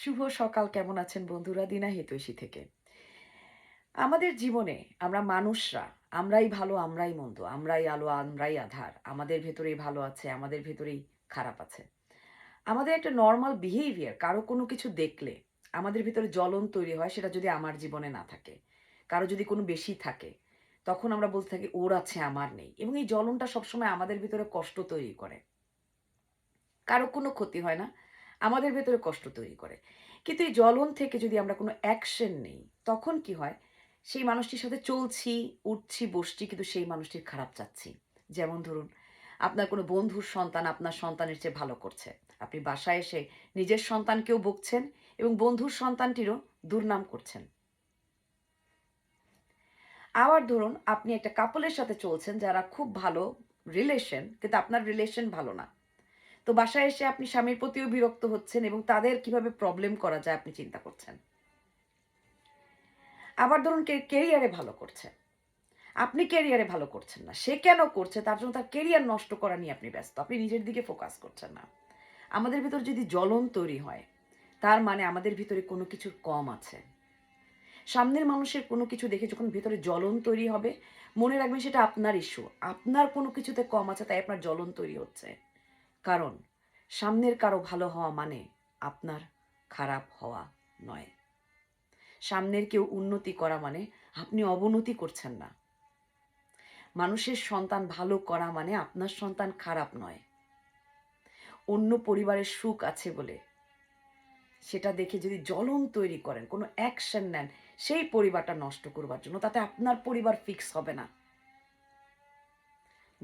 শুভ সকাল, কেমন আছেন বন্ধুরা? দিনা হিতৈষী থেকে। আমাদের জীবনে আমরা মানুষরা, আমরাই ভালো, আমরাই মন্দ, আমরাই আলো, আমরাই আঁধার। আমাদের ভেতরেই ভালো আছে, আমাদের ভেতরেই খারাপ আছে। আমাদের একটা নরমাল বিহেভিয়ার, কারো কোনো কিছু দেখলে আমাদের ভিতরে জ্বলন তৈরি হয়, সেটা যদি আমার জীবনে না থাকে। কারো যদি কোনো বেশি থাকে, তখন আমরা বলতে থাকি ওর আছে আমার নেই। এবং এই জ্বলনটা সবসময় আমাদের ভিতরে কষ্ট তৈরি করে। কারো কোনো ক্ষতি হয় না। আমাদের ভেতরে কষ্ট তৈরি করে। কিন্তু এই জ্বলন থেকে যদি আমরা কোনো অ্যাকশন নেই, তখন কি হয়? সেই মানুষটির সাথে চলছি, উঠছি, বসছি কিন্তু সেই মানুষটির খারাপ চাচ্ছি। যেমন ধরুন, আপনার কোনো বন্ধুর সন্তান আপনার সন্তানের চেয়ে ভালো করছে। আপনি বাসায় এসে নিজের সন্তানকেও বকছেন এবং বন্ধুর সন্তানটিরও দুর্নাম করছেন। আবার ধরুন, আপনি একটা কাপলের সাথে চলছেন যারা খুব ভালো রিলেশন, কিন্তু আপনার রিলেশন ভালো না। তো বাসায় এসে আপনি স্বামীর প্রতিও বিরক্ত হচ্ছেন এবং তাদের কিভাবে প্রবলেম করা যায় আপনি চিন্তা করছেন। আবার ধরুন কেরিয়ারে ভালো করছে। আপনি কেরিয়ারে ভালো করছেন না। সে কেন করছে? তার জন্য তার কেরিয়ার নষ্ট করা নিয়ে আপনি ব্যস্ত। আপনি নিজের দিকে ফোকাস করছেন না। আমাদের ভিতর যদি জ্বলন তৈরি হয়, তার মানে আমাদের ভিতরে কোনো কিছুর কম আছে। সামনের মানুষের কোনো কিছু দেখে যখন ভেতরে জ্বলন তৈরি হবে, মনে রাখবেন সেটা আপনার ইস্যু। আপনার কোনো কিছুতে কম আছে তাই আপনার জ্বলন তৈরি হচ্ছে। কারণ সামনের কারো ভালো হওয়া মানে আপনার খারাপ হওয়া নয়। সামনের কেউ উন্নতি করা মানে আপনি অবনতি করছেন না। মানুষের সন্তান ভালো করা মানে আপনার সন্তান খারাপ নয়। অন্য পরিবারের সুখ আছে বলে সেটা দেখে যদি জ্বলন তৈরি করেন, কোনো অ্যাকশন নেন সেই পরিবারটা নষ্ট করবার জন্য, তাতে আপনার পরিবার ফিক্স হবে না।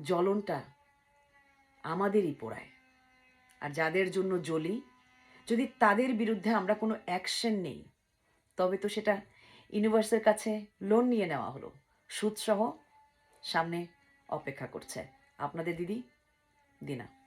জ্বলনটা আমাদেরই পোড়ায়। আর যাদের জন্য জ্বলি, যদি তাদের বিরুদ্ধে আমরা কোনো অ্যাকশন নেই, তবে তো সেটা ইউনিভার্সের কাছে লোন নিয়ে নেওয়া হলো। সুদসহ সামনে অপেক্ষা করছে। আপনাদের দিদি, দিনা।